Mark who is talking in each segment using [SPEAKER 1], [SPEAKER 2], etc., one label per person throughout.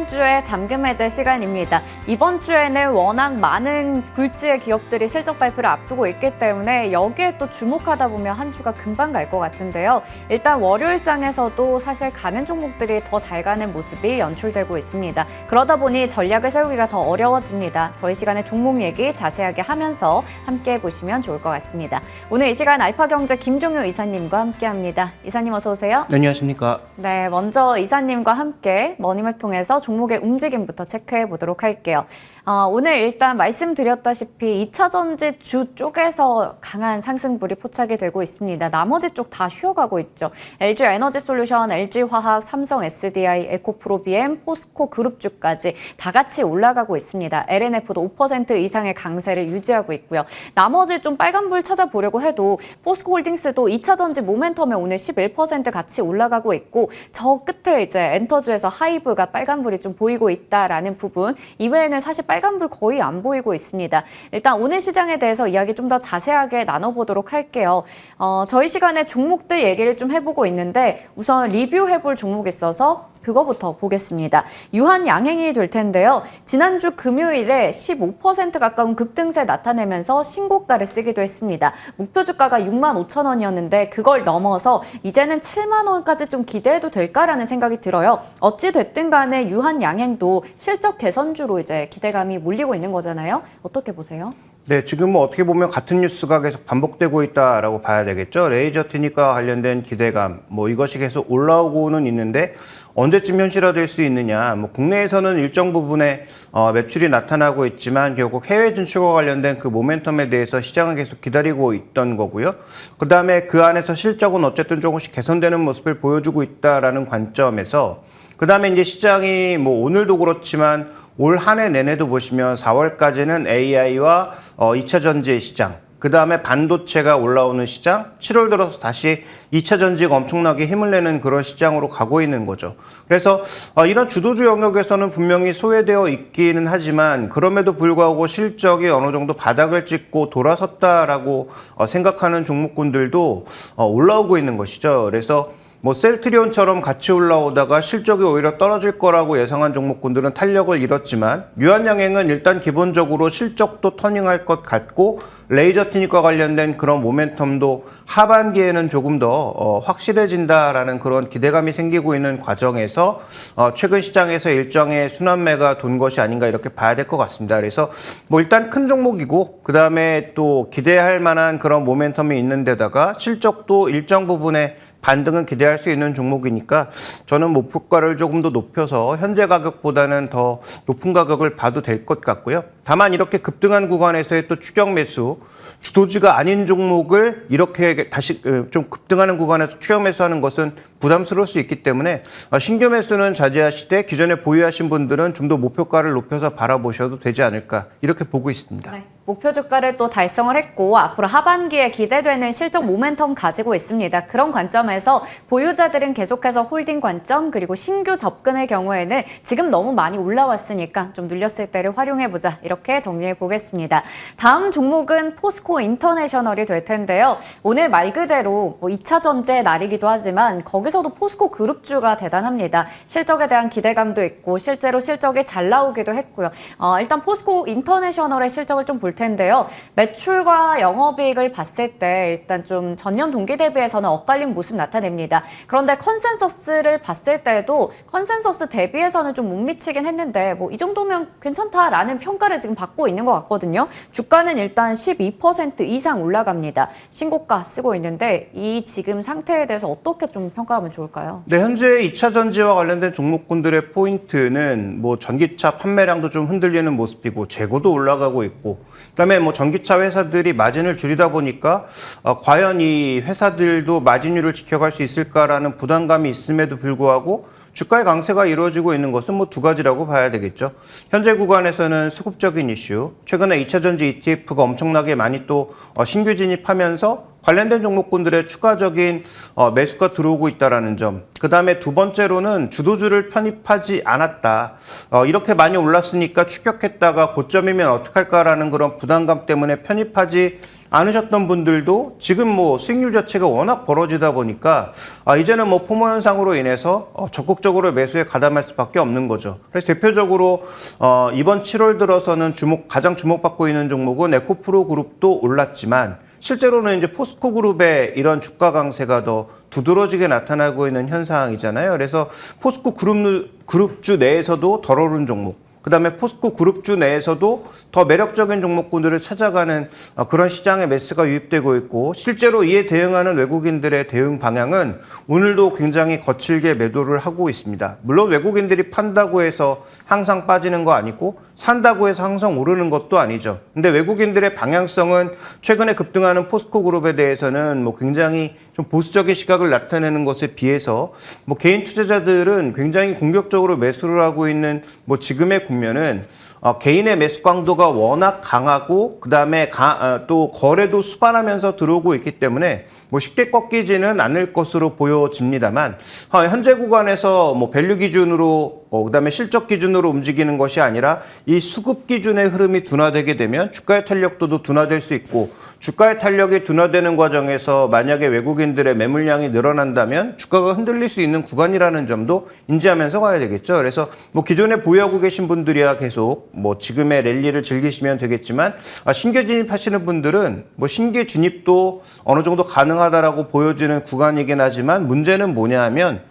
[SPEAKER 1] 한 주의 잠금 해제 시간입니다. 이번 주에는 워낙 많은 굴지의 기업들이 실적 발표를 앞두고 있기 때문에 여기에 또 주목하다 보면 한 주가 금방 갈 것 같은데요. 일단 월요일장에서도 사실 가는 종목들이 더 잘 가는 모습이 연출되고 있습니다. 그러다 보니 전략을 세우기가 더 어려워집니다. 저희 시간에 종목 얘기 자세하게 하면서 함께 보시면 좋을 것 같습니다. 오늘 이 시간 알파경제 김종효 이사님과 함께합니다. 이사님 어서 오세요.
[SPEAKER 2] 네, 안녕하십니까.
[SPEAKER 1] 네, 먼저 이사님과 함께 머니맵 통해서 종목의 움직임부터 체크해 보도록 할게요. 오늘 일단 말씀드렸다시피 2차 전지 주 쪽에서 강한 상승불이 포착이 되고 있습니다. 나머지 쪽 다 쉬어가고 있죠. LG 에너지 솔루션, LG 화학, 삼성 SDI, 에코프로비엠, 포스코 그룹주까지 다 같이 올라가고 있습니다. LNF도 5% 이상의 강세를 유지하고 있고요. 나머지 좀 빨간불 찾아보려고 해도 포스코 홀딩스도 2차 전지 모멘텀에 오늘 11% 같이 올라가고 있고 저 끝에 이제 엔터주에서 하이브가 빨간불이 좀 보이고 있다라는 부분 이외에는 사실 빨간불 거의 안 보이고 있습니다. 일단 오늘 시장에 대해서 이야기 좀 더 자세하게 나눠보도록 할게요. 저희 시간에 종목들 얘기를 좀 해보고 있는데 우선 리뷰해볼 종목이 있어서 그거부터 보겠습니다. 유한양행이 될 텐데요. 지난주 금요일에 15% 가까운 급등세 나타내면서 신고가를 쓰기도 했습니다. 목표 주가가 65,000원이었는데 그걸 넘어서 이제는 7만 원까지 좀 기대해도 될까라는 생각이 들어요. 어찌 됐든 간에 유한양행도 실적 개선주로 이제 기대감이 몰리고 있는 거잖아요. 어떻게 보세요?
[SPEAKER 2] 네, 지금 뭐 어떻게 보면 같은 뉴스가 계속 반복되고 있다라고 봐야 되겠죠. 레이저 트닉과 관련된 기대감, 뭐 이것이 계속 올라오고는 있는데 언제쯤 현실화될 수 있느냐. 뭐 국내에서는 일정 부분의 매출이 나타나고 있지만 결국 해외 진출과 관련된 그 모멘텀에 대해서 시장은 계속 기다리고 있던 거고요. 그다음에 그 안에서 실적은 어쨌든 조금씩 개선되는 모습을 보여주고 있다라는 관점에서 그다음에 이제 시장이 뭐 오늘도 그렇지만 올 한 해 내내도 보시면 4월까지는 AI와 2차 전지 시장, 그다음에 반도체가 올라오는 시장, 7월 들어서 다시 2차 전지가 엄청나게 힘을 내는 그런 시장으로 가고 있는 거죠. 그래서 이런 주도주 영역에서는 분명히 소외되어 있기는 하지만 그럼에도 불구하고 실적이 어느 정도 바닥을 찍고 돌아섰다라고 생각하는 종목군들도 올라오고 있는 것이죠. 그래서 뭐 셀트리온처럼 같이 올라오다가 실적이 오히려 떨어질 거라고 예상한 종목군들은 탄력을 잃었지만 유한양행은 일단 기본적으로 실적도 터닝할 것 같고 레이저 트닉과 관련된 그런 모멘텀도 하반기에는 조금 더 확실해진다라는 그런 기대감이 생기고 있는 과정에서 최근 시장에서 일정의 순환매가 돈 것이 아닌가 이렇게 봐야 될 것 같습니다. 그래서 뭐 일단 큰 종목이고 그다음에 또 기대할 만한 그런 모멘텀이 있는 데다가 실적도 일정 부분의 반등은 기대할 수 있는 종목이니까 저는 목표가를 조금 더 높여서 현재 가격보다는 더 높은 가격을 봐도 될 것 같고요. 다만 이렇게 급등한 구간에서의 또 추격 매수, 주도주가 아닌 종목을 이렇게 다시 좀 급등하는 구간에서 추격 매수하는 것은 부담스러울 수 있기 때문에 신규 매수는 자제하시되 기존에 보유하신 분들은 좀 더 목표가를 높여서 바라보셔도 되지 않을까 이렇게 보고 있습니다.
[SPEAKER 1] 네. 목표 주가를 또 달성을 했고 앞으로 하반기에 기대되는 실적 모멘텀 가지고 있습니다. 그런 관점에서 보유자들은 계속해서 홀딩 관점 그리고 신규 접근의 경우에는 지금 너무 많이 올라왔으니까 좀 눌렸을 때를 활용해보자 이렇게 정리해 보겠습니다. 다음 종목은 포스코 인터내셔널이 될 텐데요. 오늘 말 그대로 뭐 2차 전지의 날이기도 하지만 거기서도 포스코 그룹주가 대단합니다. 실적에 대한 기대감도 있고 실제로 실적이 잘 나오기도 했고요. 일단 포스코 인터내셔널의 실적을 좀 볼 텐데요. 매출과 영업이익을 봤을 때 일단 좀 전년 동기 대비해서는 엇갈린 모습 나타냅니다. 그런데 컨센서스를 봤을 때도 컨센서스 대비해서는 좀 못 미치긴 했는데 뭐 이 정도면 괜찮다라는 평가를 지금 받고 있는 것 같거든요. 주가는 일단 12% 이상 올라갑니다. 신고가 쓰고 있는데 이 지금 상태에 대해서 어떻게 좀 평가하면 좋을까요?
[SPEAKER 2] 네, 현재 2차 전지와 관련된 종목군들의 포인트는 뭐 전기차 판매량도 좀 흔들리는 모습이고 재고도 올라가고 있고 그다음에 뭐 전기차 회사들이 마진을 줄이다 보니까 과연 이 회사들도 마진율을 지켜갈 수 있을까라는 부담감이 있음에도 불구하고 주가의 강세가 이루어지고 있는 것은 뭐 두 가지라고 봐야 되겠죠. 현재 구간에서는 수급적인 이슈, 최근에 2차 전지 ETF가 엄청나게 많이 또 신규 진입하면서 관련된 종목군들의 추가적인 매수가 들어오고 있다는 점. 그다음에 두 번째로는 주도주를 편입하지 않았다. 이렇게 많이 올랐으니까 추격했다가 고점이면 어떡할까라는 그런 부담감 때문에 편입하지 않으셨던 분들도 지금 뭐 수익률 자체가 워낙 벌어지다 보니까 이제는 뭐 포모 현상으로 인해서 적극적으로 매수에 가담할 수밖에 없는 거죠. 그래서 대표적으로 이번 7월 들어서는 가장 주목받고 있는 종목은 에코프로 그룹도 올랐지만 실제로는 이제 포스코 그룹의 이런 주가 강세가 더 두드러지게 나타나고 있는 현상이잖아요. 그래서 포스코 그룹주 내에서도 덜 오른 종목, 그다음에 포스코 그룹주 내에서도 더 매력적인 종목군들을 찾아가는 그런 시장의 매수가 유입되고 있고, 실제로 이에 대응하는 외국인들의 대응 방향은 오늘도 굉장히 거칠게 매도를 하고 있습니다. 물론 외국인들이 판다고 해서 항상 빠지는 거 아니고 산다고 해서 항상 오르는 것도 아니죠. 근데 외국인들의 방향성은 최근에 급등하는 포스코 그룹에 대해서는 뭐 굉장히 좀 보수적인 시각을 나타내는 것에 비해서 뭐 개인 투자자들은 굉장히 공격적으로 매수를 하고 있는 뭐 지금의 국면은 개인의 매수 강도가 워낙 강하고 그다음에 또 거래도 수반하면서 들어오고 있기 때문에 뭐 쉽게 꺾이지는 않을 것으로 보여집니다만, 현재 구간에서 뭐 밸류 기준으로 그다음에 실적 기준으로 움직이는 것이 아니라 이 수급 기준의 흐름이 둔화되게 되면 주가의 탄력도도 둔화될 수 있고, 주가의 탄력이 둔화되는 과정에서 만약에 외국인들의 매물량이 늘어난다면 주가가 흔들릴 수 있는 구간이라는 점도 인지하면서 가야 되겠죠. 그래서 뭐 기존에 보유하고 계신 분들이야 계속 뭐 지금의 랠리를 즐기시면 되겠지만, 신규 진입하시는 분들은 뭐 신규 진입도 어느 정도 가능하다라고 보여지는 구간이긴 하지만, 문제는 뭐냐 하면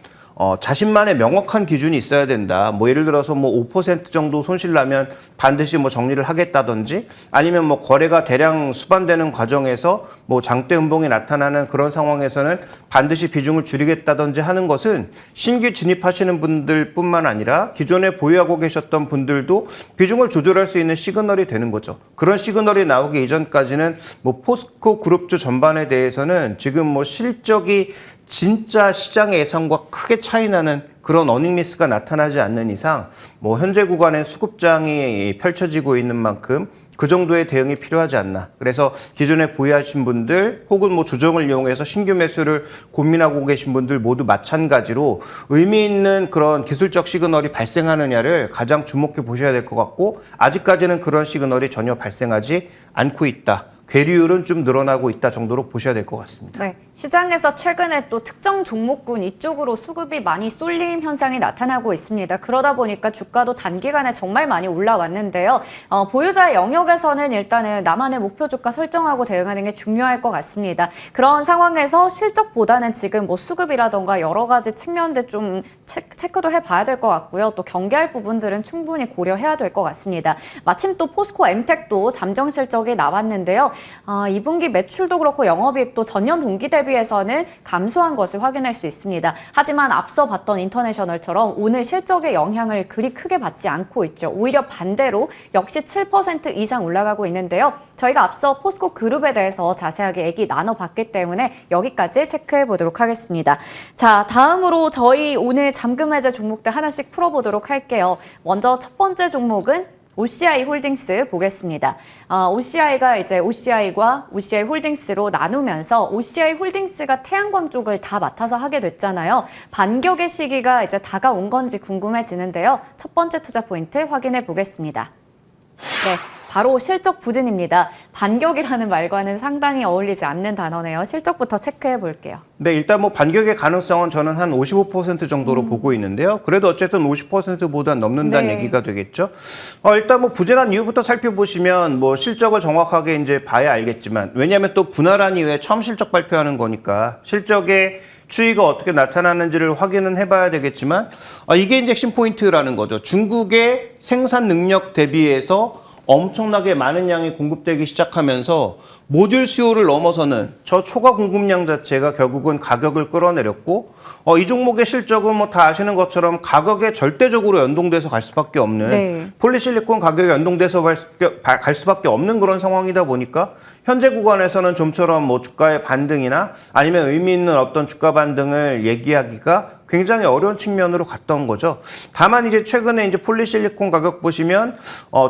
[SPEAKER 2] 자신만의 명확한 기준이 있어야 된다. 뭐 예를 들어서 뭐 5% 정도 손실 나면 반드시 뭐 정리를 하겠다든지, 아니면 뭐 거래가 대량 수반되는 과정에서 뭐 장대 음봉이 나타나는 그런 상황에서는 반드시 비중을 줄이겠다든지 하는 것은 신규 진입하시는 분들뿐만 아니라 기존에 보유하고 계셨던 분들도 비중을 조절할 수 있는 시그널이 되는 거죠. 그런 시그널이 나오기 이전까지는 뭐 포스코 그룹주 전반에 대해서는 지금 뭐 실적이 진짜 시장의 예상과 크게 차이 나는 그런 어닝 미스가 나타나지 않는 이상 뭐 현재 구간에 수급장이 펼쳐지고 있는 만큼 그 정도의 대응이 필요하지 않나. 그래서 기존에 보유하신 분들 혹은 뭐 조정을 이용해서 신규 매수를 고민하고 계신 분들 모두 마찬가지로 의미 있는 그런 기술적 시그널이 발생하느냐를 가장 주목해 보셔야 될 것 같고, 아직까지는 그런 시그널이 전혀 발생하지 않고 있다. 괴리율은 좀 늘어나고 있다 정도로 보셔야 될 것 같습니다.
[SPEAKER 1] 네, 시장에서 최근에 또 특정 종목군 이쪽으로 수급이 많이 쏠림 현상이 나타나고 있습니다. 그러다 보니까 주가도 단기간에 정말 많이 올라왔는데요. 보유자의 영역에서는 일단은 나만의 목표 주가 설정하고 대응하는 게 중요할 것 같습니다. 그런 상황에서 실적보다는 지금 뭐 수급이라던가 여러 가지 측면들 좀 체크도 해봐야 될 것 같고요. 또 경계할 부분들은 충분히 고려해야 될 것 같습니다. 마침 또 포스코 엠텍도 잠정 실적이 나왔는데요. 2분기 매출도 그렇고 영업이익도 전년 동기 대비해서는 감소한 것을 확인할 수 있습니다. 하지만 앞서 봤던 인터내셔널처럼 오늘 실적의 영향을 그리 크게 받지 않고 있죠. 오히려 반대로 역시 7% 이상 올라가고 있는데요. 저희가 앞서 포스코 그룹에 대해서 자세하게 얘기 나눠봤기 때문에 여기까지 체크해 보도록 하겠습니다. 자, 다음으로 저희 오늘 잠금 해제 종목들 하나씩 풀어보도록 할게요. 먼저 첫 번째 종목은 OCI 홀딩스 보겠습니다. OCI가 이제 OCI과 OCI 홀딩스로 나누면서 OCI 홀딩스가 태양광 쪽을 다 맡아서 하게 됐잖아요. 반격의 시기가 이제 다가온 건지 궁금해지는데요. 첫 번째 투자 포인트 확인해 보겠습니다. 네, 바로 실적 부진입니다. 반격이라는 말과는 상당히 어울리지 않는 단어네요. 실적부터 체크해 볼게요.
[SPEAKER 2] 네, 일단 뭐 반격의 가능성은 저는 한 55% 정도로 보고 있는데요. 그래도 어쨌든 50%보다 넘는다는
[SPEAKER 1] 네.
[SPEAKER 2] 얘기가 되겠죠. 일단 뭐 부진한 이유부터 살펴보시면 뭐 실적을 정확하게 이제 봐야 알겠지만, 왜냐하면 또 분할한 이후에 처음 실적 발표하는 거니까 실적의 추이가 어떻게 나타나는지를 확인은 해봐야 되겠지만, 이게 이제 핵심 포인트라는 거죠. 중국의 생산 능력 대비해서 엄청나게 많은 양이 공급되기 시작하면서 모듈 수요를 넘어서는 저 초과 공급량 자체가 결국은 가격을 끌어내렸고, 이 종목의 실적은 뭐 다 아시는 것처럼 가격에 절대적으로 연동돼서 갈 수밖에 없는,
[SPEAKER 1] 네.
[SPEAKER 2] 폴리실리콘 가격이 연동돼서 갈 수밖에 없는 그런 상황이다 보니까 현재 구간에서는 좀처럼 뭐 주가의 반등이나 아니면 의미 있는 어떤 주가 반등을 얘기하기가 굉장히 어려운 측면으로 갔던 거죠. 다만 이제 최근에 이제 폴리실리콘 가격 보시면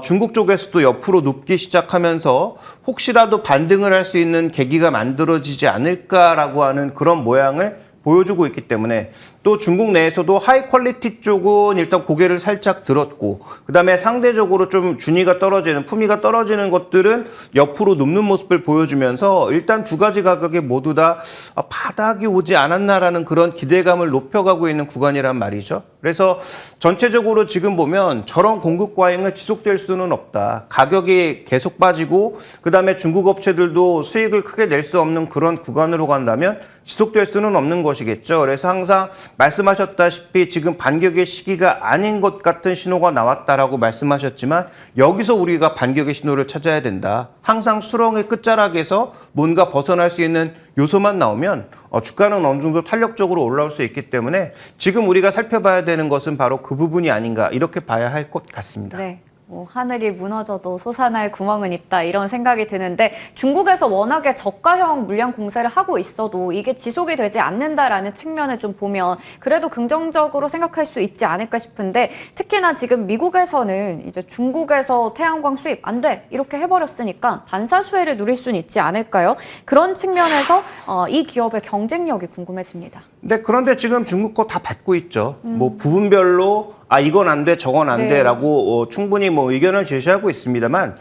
[SPEAKER 2] 중국 쪽에서도 옆으로 눕기 시작하면서 혹시라도 반등을 할 수 있는 계기가 만들어지지 않을까라고 하는 그런 모양을 보여주고 있기 때문에 또 중국 내에서도 하이 퀄리티 쪽은 일단 고개를 살짝 들었고 그다음에 상대적으로 좀 준위가 떨어지는 품위가 떨어지는 것들은 옆으로 눕는 모습을 보여주면서 일단 두 가지 가격이 모두 다 바닥이 오지 않았나라는 그런 기대감을 높여가고 있는 구간이란 말이죠. 그래서 전체적으로 지금 보면 저런 공급 과잉은 지속될 수는 없다. 가격이 계속 빠지고 그다음에 중국 업체들도 수익을 크게 낼 수 없는 그런 구간으로 간다면 지속될 수는 없는 것이겠죠. 그래서 항상 말씀하셨다시피 지금 반격의 시기가 아닌 것 같은 신호가 나왔다라고 말씀하셨지만 여기서 우리가 반격의 신호를 찾아야 된다. 항상 수렁의 끝자락에서 뭔가 벗어날 수 있는 요소만 나오면 주가는 어느 정도 탄력적으로 올라올 수 있기 때문에 지금 우리가 살펴봐야 되는 것은 바로 그 부분이 아닌가 이렇게 봐야 할 것 같습니다.
[SPEAKER 1] 네. 하늘이 무너져도 솟아날 구멍은 있다 이런 생각이 드는데 중국에서 워낙에 저가형 물량 공세를 하고 있어도 이게 지속이 되지 않는다라는 측면을 좀 보면 그래도 긍정적으로 생각할 수 있지 않을까 싶은데 특히나 지금 미국에서는 이제 중국에서 태양광 수입 안 돼 이렇게 해버렸으니까 반사 수혜를 누릴 수는 있지 않을까요? 그런 측면에서 이 기업의 경쟁력이 궁금해집니다.
[SPEAKER 2] 네, 그런데 지금 중국 거 다 받고 있죠. 뭐 부분별로 이건 안 돼, 저건 안
[SPEAKER 1] 네.
[SPEAKER 2] 돼라고 충분히 뭐 의견을 제시하고 있습니다만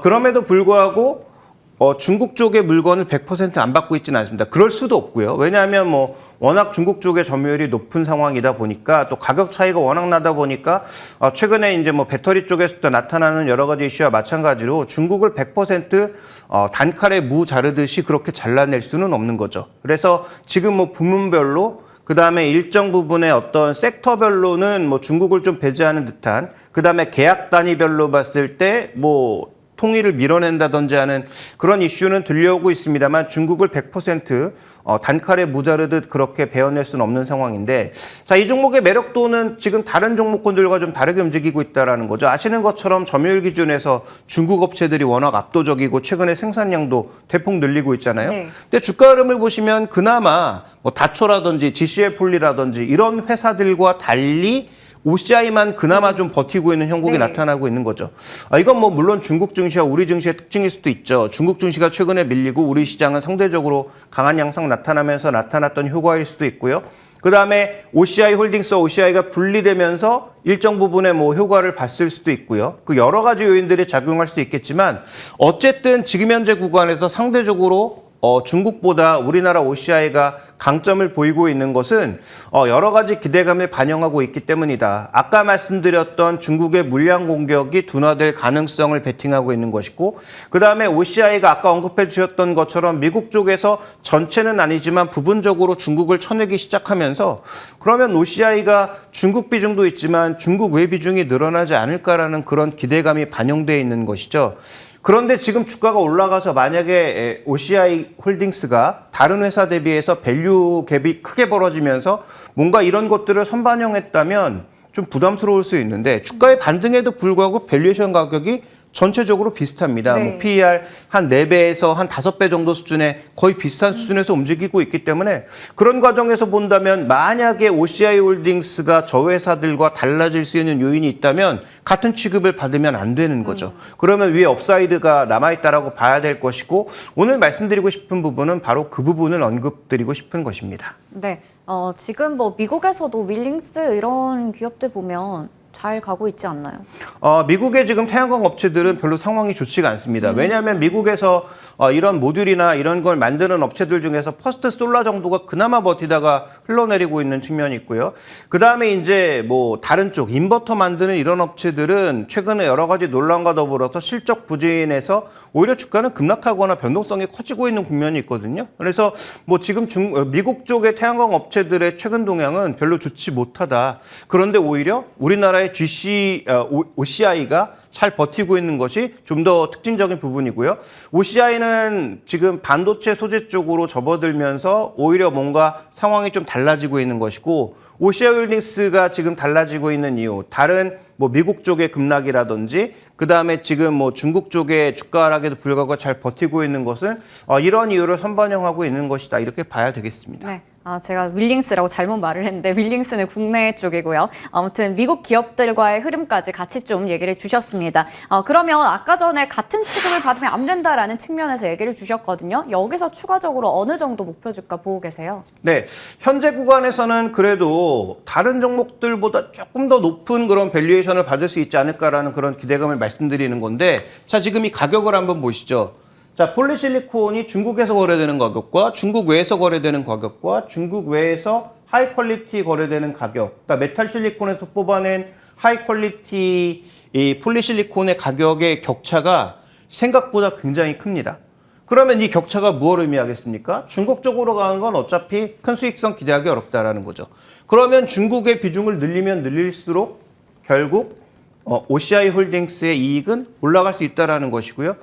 [SPEAKER 2] 그럼에도 불구하고 중국 쪽의 물건을 100% 안 받고 있지는 않습니다. 그럴 수도 없고요. 왜냐하면 뭐 워낙 중국 쪽의 점유율이 높은 상황이다 보니까 또 가격 차이가 워낙 나다 보니까 최근에 이제 뭐 배터리 쪽에서도 나타나는 여러 가지 이슈와 마찬가지로 중국을 100% 단칼에 무 자르듯이 그렇게 잘라낼 수는 없는 거죠. 그래서 지금 뭐 부문별로 그다음에 일정 부분의 어떤 섹터별로는 뭐 중국을 좀 배제하는 듯한 그다음에 계약 단위별로 봤을 때 뭐 통일을 밀어낸다든지 하는 그런 이슈는 들려오고 있습니다만 중국을 100% 단칼에 무자르듯 그렇게 베어낼 수는 없는 상황인데 자, 이 종목의 매력도는 지금 다른 종목군들과 좀 다르게 움직이고 있다는 거죠. 아시는 것처럼 점유율 기준에서 중국 업체들이 워낙 압도적이고 최근에 생산량도 대폭 늘리고 있잖아요.
[SPEAKER 1] 네.
[SPEAKER 2] 근데 주가 흐름을 보시면 그나마 뭐 다초라든지 GCL 폴리라든지 이런 회사들과 달리 OCI만 그나마 좀 버티고 있는 형국이
[SPEAKER 1] 네.
[SPEAKER 2] 나타나고 있는 거죠. 이건 뭐 물론 중국 증시와 우리 증시의 특징일 수도 있죠. 중국 증시가 최근에 밀리고 우리 시장은 상대적으로 강한 양상 나타나면서 나타났던 효과일 수도 있고요. 그다음에 OCI 홀딩스, OCI가 분리되면서 일정 부분의 뭐 효과를 봤을 수도 있고요. 그 여러 가지 요인들이 작용할 수 있겠지만 어쨌든 지금 현재 구간에서 상대적으로 중국보다 우리나라 OCI가 강점을 보이고 있는 것은 여러 가지 기대감을 반영하고 있기 때문이다. 아까 말씀드렸던 중국의 물량 공격이 둔화될 가능성을 베팅하고 있는 것이고 그다음에 OCI가 아까 언급해 주셨던 것처럼 미국 쪽에서 전체는 아니지만 부분적으로 중국을 쳐내기 시작하면서 그러면 OCI가 중국 비중도 있지만 중국 외 비중이 늘어나지 않을까라는 그런 기대감이 반영되어 있는 것이죠. 그런데 지금 주가가 올라가서 만약에 OCI 홀딩스가 다른 회사 대비해서 밸류 갭이 크게 벌어지면서 뭔가 이런 것들을 선반영했다면 좀 부담스러울 수 있는데 주가의 반등에도 불구하고 밸류에이션 가격이 전체적으로 비슷합니다.
[SPEAKER 1] 네.
[SPEAKER 2] 뭐 PER 한 4배에서 한 5배 정도 수준의 거의 비슷한 수준에서 움직이고 있기 때문에 그런 과정에서 본다면 만약에 OCI 홀딩스가 저 회사들과 달라질 수 있는 요인이 있다면 같은 취급을 받으면 안 되는 거죠. 그러면 위에 업사이드가 남아있다라고 봐야 될 것이고 오늘 말씀드리고 싶은 부분은 바로 그 부분을 언급드리고 싶은 것입니다.
[SPEAKER 1] 네, 지금 뭐 미국에서도 윌링스 이런 기업들 보면 잘 가고 있지 않나요?
[SPEAKER 2] 미국의 지금 태양광 업체들은 별로 상황이 좋지가 않습니다. 왜냐하면 미국에서 이런 모듈이나 이런 걸 만드는 업체들 중에서 퍼스트 솔라 정도가 그나마 버티다가 흘러내리고 있는 측면이 있고요. 그 다음에 이제 뭐 다른 쪽 인버터 만드는 이런 업체들은 최근에 여러 가지 논란과 더불어서 실적 부진에서 오히려 주가는 급락하거나 변동성이 커지고 있는 국면이 있거든요. 그래서 뭐 지금 미국 쪽의 태양광 업체들의 최근 동향은 별로 좋지 못하다. 그런데 오히려 우리나라의 OCI가 잘 버티고 있는 것이 좀 더 특징적인 부분이고요. OCI는 지금 반도체 소재 쪽으로 접어들면서 오히려 뭔가 상황이 좀 달라지고 있는 것이고 OCI 홀딩스가 지금 달라지고 있는 이유, 다른 뭐 미국 쪽의 급락이라든지 그다음에 지금 뭐 중국 쪽의 주가 하락에도 불구하고 잘 버티고 있는 것은 이런 이유를 선반영하고 있는 것이다. 이렇게 봐야 되겠습니다.
[SPEAKER 1] 네. 제가 윌링스라고 잘못 말을 했는데 윌링스는 국내 쪽이고요. 아무튼 미국 기업들과의 흐름까지 같이 좀 얘기를 주셨습니다. 그러면 아까 전에 같은 취급을 받으면 안 된다라는 측면에서 얘기를 주셨거든요. 여기서 추가적으로 어느 정도 목표 주가 보고 계세요?
[SPEAKER 2] 네, 현재 구간에서는 그래도 다른 종목들보다 조금 더 높은 그런 밸류에이션을 받을 수 있지 않을까라는 그런 기대감을 말씀드리는 건데, 자, 지금 이 가격을 한번 보시죠. 자, 폴리실리콘이 중국에서 거래되는 가격과 중국 외에서 거래되는 가격과 중국 외에서 하이 퀄리티 거래되는 가격, 그러니까 메탈 실리콘에서 뽑아낸 하이 퀄리티 이 폴리실리콘의 가격의 격차가 생각보다 굉장히 큽니다. 그러면 이 격차가 무엇을 의미하겠습니까? 중국 쪽으로 가는 건 어차피 큰 수익성 기대하기 어렵다라는 거죠. 그러면 중국의 비중을 늘리면 늘릴수록 결국 OCI 홀딩스의 이익은 올라갈 수 있다라는 것이고요.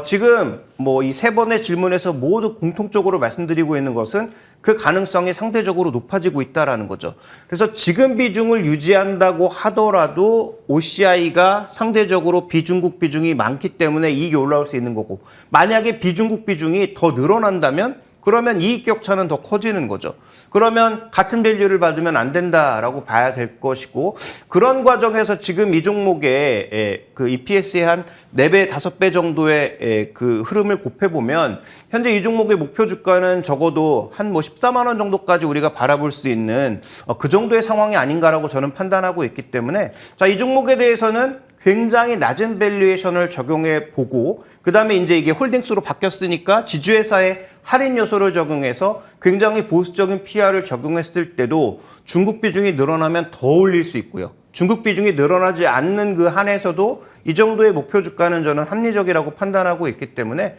[SPEAKER 2] 지금 뭐 이 세 번의 질문에서 모두 공통적으로 말씀드리고 있는 것은 그 가능성이 상대적으로 높아지고 있다라는 거죠. 그래서 지금 비중을 유지한다고 하더라도 OCI가 상대적으로 비중국 비중이 많기 때문에 이익이 올라올 수 있는 거고, 만약에 비중국 비중이 더 늘어난다면 그러면 이익 격차는 더 커지는 거죠. 그러면 같은 밸류를 받으면 안 된다라고 봐야 될 것이고, 그런 과정에서 지금 이 종목의 그 EPS의 한 4배, 5배 정도의 그 흐름을 곱해보면 현재 이 종목의 목표 주가는 적어도 한 뭐 14만 원 정도까지 우리가 바라볼 수 있는 그 정도의 상황이 아닌가라고 저는 판단하고 있기 때문에, 자, 이 종목에 대해서는 굉장히 낮은 밸류에이션을 적용해 보고, 그 다음에 이제 이게 홀딩스로 바뀌었으니까 지주회사의 할인 요소를 적용해서 굉장히 보수적인 PR을 적용했을 때도 중국 비중이 늘어나면 더 올릴 수 있고요. 중국 비중이 늘어나지 않는 그 한에서도 이 정도의 목표 주가는 저는 합리적이라고 판단하고 있기 때문에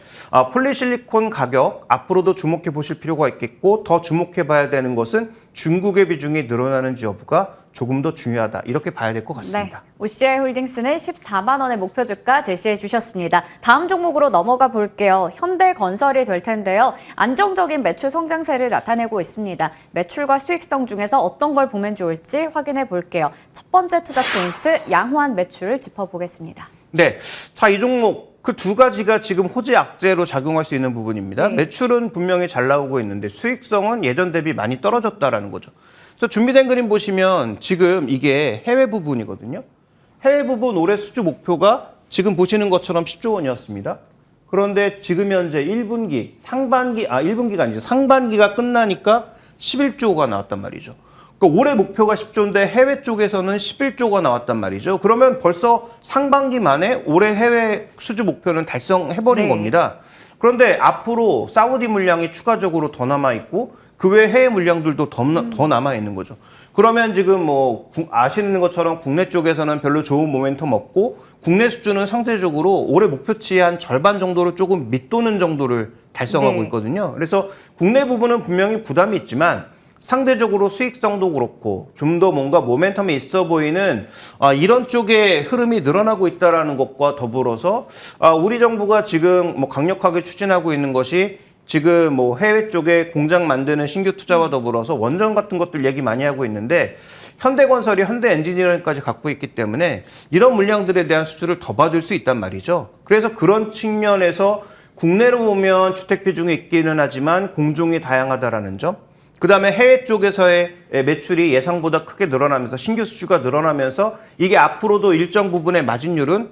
[SPEAKER 2] 폴리실리콘 가격 앞으로도 주목해 보실 필요가 있겠고, 더 주목해 봐야 되는 것은 중국의 비중이 늘어나는지 여부가 조금 더 중요하다, 이렇게 봐야 될 것 같습니다.
[SPEAKER 1] 네, OCI 홀딩스는 14만 원의 목표 주가 제시해 주셨습니다. 다음 종목으로 넘어가 볼게요. 현대건설이 될 텐데요. 안정적인 매출 성장세를 나타내고 있습니다. 매출과 수익성 중에서 어떤 걸 보면 좋을지 확인해 볼게요. 첫 번째 투자 포인트, 양호한 매출을 짚어보겠습니다.
[SPEAKER 2] 네, 자, 이 종목 그 두 가지가 지금 호재 악재로 작용할 수 있는 부분입니다.
[SPEAKER 1] 네.
[SPEAKER 2] 매출은 분명히 잘 나오고 있는데 수익성은 예전 대비 많이 떨어졌다라는 거죠. 그래서 준비된 그림 보시면 지금 이게 해외 부분이거든요. 해외 부분 올해 수주 목표가 지금 보시는 것처럼 10조 원이었습니다. 그런데 지금 현재 1분기, 1분기가 아니죠. 상반기가 끝나니까 11조가 나왔단 말이죠. 그러니까 올해 목표가 10조인데 해외 쪽에서는 11조가 나왔단 말이죠. 그러면 벌써 상반기 만에 올해 해외 수주 목표는 달성해버린 겁니다. 그런데 앞으로 사우디 물량이 추가적으로 더 남아있고 그 외 해외 물량들도 더 남아있는 거죠. 그러면 지금 뭐 아시는 것처럼 국내 쪽에서는 별로 좋은 모멘텀 없고, 국내 수주는 상대적으로 올해 목표치의 한 절반 정도로 조금 밑도는 정도를 달성하고 있거든요. 그래서 국내 부분은 분명히 부담이 있지만 상대적으로 수익성도 그렇고 좀 더 뭔가 모멘텀이 있어 보이는 이런 쪽의 흐름이 늘어나고 있다는 것과 더불어서 우리 정부가 지금 뭐 강력하게 추진하고 있는 것이 지금 뭐 해외 쪽에 공장 만드는 신규 투자와 더불어서 원전 같은 것들 얘기 많이 하고 있는데, 현대건설이 현대엔지니어링까지 갖고 있기 때문에 이런 물량들에 대한 수주를 더 받을 수 있단 말이죠. 그래서 그런 측면에서 국내로 보면 주택 비중이 있기는 하지만 공종이 다양하다라는 점, 그 다음에 해외 쪽에서의 매출이 예상보다 크게 늘어나면서 신규 수주가 늘어나면서 이게 앞으로도 일정 부분의 마진율은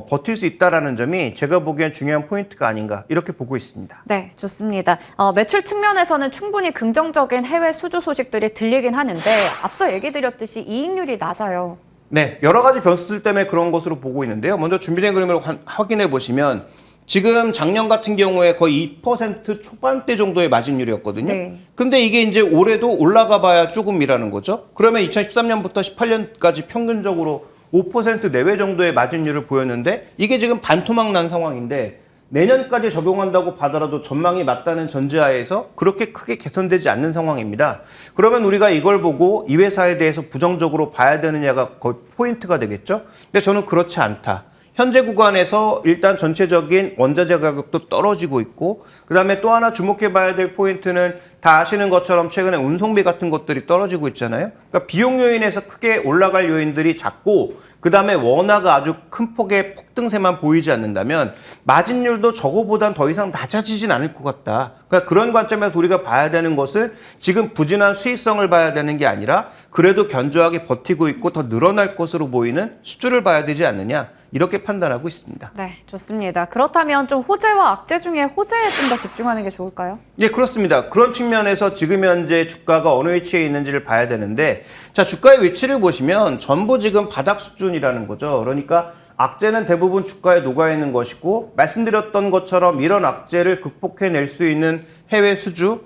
[SPEAKER 2] 버틸 수 있다는 점이 제가 보기엔 중요한 포인트가 아닌가, 이렇게 보고 있습니다.
[SPEAKER 1] 네, 좋습니다. 매출 측면에서는 충분히 긍정적인 해외 수주 소식들이 들리긴 하는데 앞서 얘기 드렸듯이 이익률이 낮아요.
[SPEAKER 2] 네, 여러 가지 변수들 때문에 그런 것으로 보고 있는데요. 먼저 준비된 그림을 확인해 보시면 지금 작년 같은 경우에 거의 2% 초반대 정도의 마진율이었거든요.
[SPEAKER 1] 네.
[SPEAKER 2] 근데 이게 이제 올해도 올라가 봐야 조금이라는 거죠. 그러면 2013년부터 18년까지 평균적으로 5% 내외 정도의 마진율을 보였는데, 이게 지금 반토막 난 상황인데 내년까지 적용한다고 봐더라도 전망이 맞다는 전제하에서 그렇게 크게 개선되지 않는 상황입니다. 그러면 우리가 이걸 보고 이 회사에 대해서 부정적으로 봐야 되느냐가 거의 포인트가 되겠죠. 근데 저는 그렇지 않다. 현재 구간에서 일단 전체적인 원자재 가격도 떨어지고 있고, 그 다음에 또 하나 주목해 봐야 될 포인트는 다 아시는 것처럼 최근에 운송비 같은 것들이 떨어지고 있잖아요. 그러니까 비용 요인에서 크게 올라갈 요인들이 작고, 그 다음에 원화가 아주 큰 폭의 급등세만 보이지 않는다면 마진율도 저거보단 더 이상 낮아지진 않을 것 같다. 그러니까 그런 관점에서 우리가 봐야 되는 것은 지금 부진한 수익성을 봐야 되는 게 아니라 그래도 견조하게 버티고 있고 더 늘어날 것으로 보이는 수주를 봐야 되지 않느냐 이렇게 판단하고 있습니다.
[SPEAKER 1] 네, 좋습니다. 그렇다면 좀 호재와 악재 중에 호재에 좀 더 집중하는 게 좋을까요?
[SPEAKER 2] 예, 그렇습니다. 그런 측면에서 지금 현재 주가가 어느 위치에 있는지를 봐야 되는데 자, 주가의 위치를 보시면 전부 지금 바닥 수준이라는 거죠. 그러니까 악재는 대부분 주가에 녹아 있는 것이고 말씀드렸던 것처럼 이런 악재를 극복해낼 수 있는 해외 수주,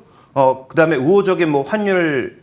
[SPEAKER 2] 그다음에 우호적인 뭐 환율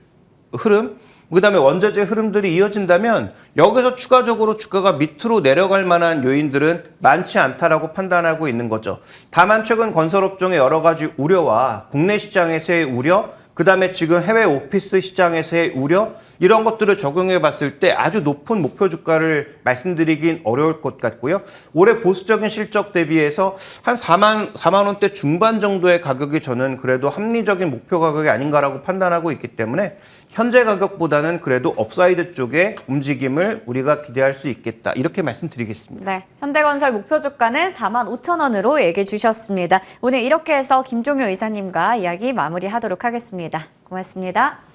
[SPEAKER 2] 흐름, 그다음에 원자재 흐름들이 이어진다면 여기서 추가적으로 주가가 밑으로 내려갈 만한 요인들은 많지 않다라고 판단하고 있는 거죠. 다만 최근 건설업종의 여러 가지 우려와 국내 시장에서의 우려, 그다음에 지금 해외 오피스 시장에서의 우려 이런 것들을 적용해 봤을 때 아주 높은 목표 주가를 말씀드리긴 어려울 것 같고요. 올해 보수적인 실적 대비해서 한 4만 원대 중반 정도의 가격이 저는 그래도 합리적인 목표 가격이 아닌가라고 판단하고 있기 때문에 현재 가격보다는 그래도 업사이드 쪽의 움직임을 우리가 기대할 수 있겠다. 이렇게 말씀드리겠습니다.
[SPEAKER 1] 네, 현대건설 목표 주가는 45,000원으로 얘기해 주셨습니다. 오늘 이렇게 해서 김종효 이사님과 이야기 마무리하도록 하겠습니다. 고맙습니다.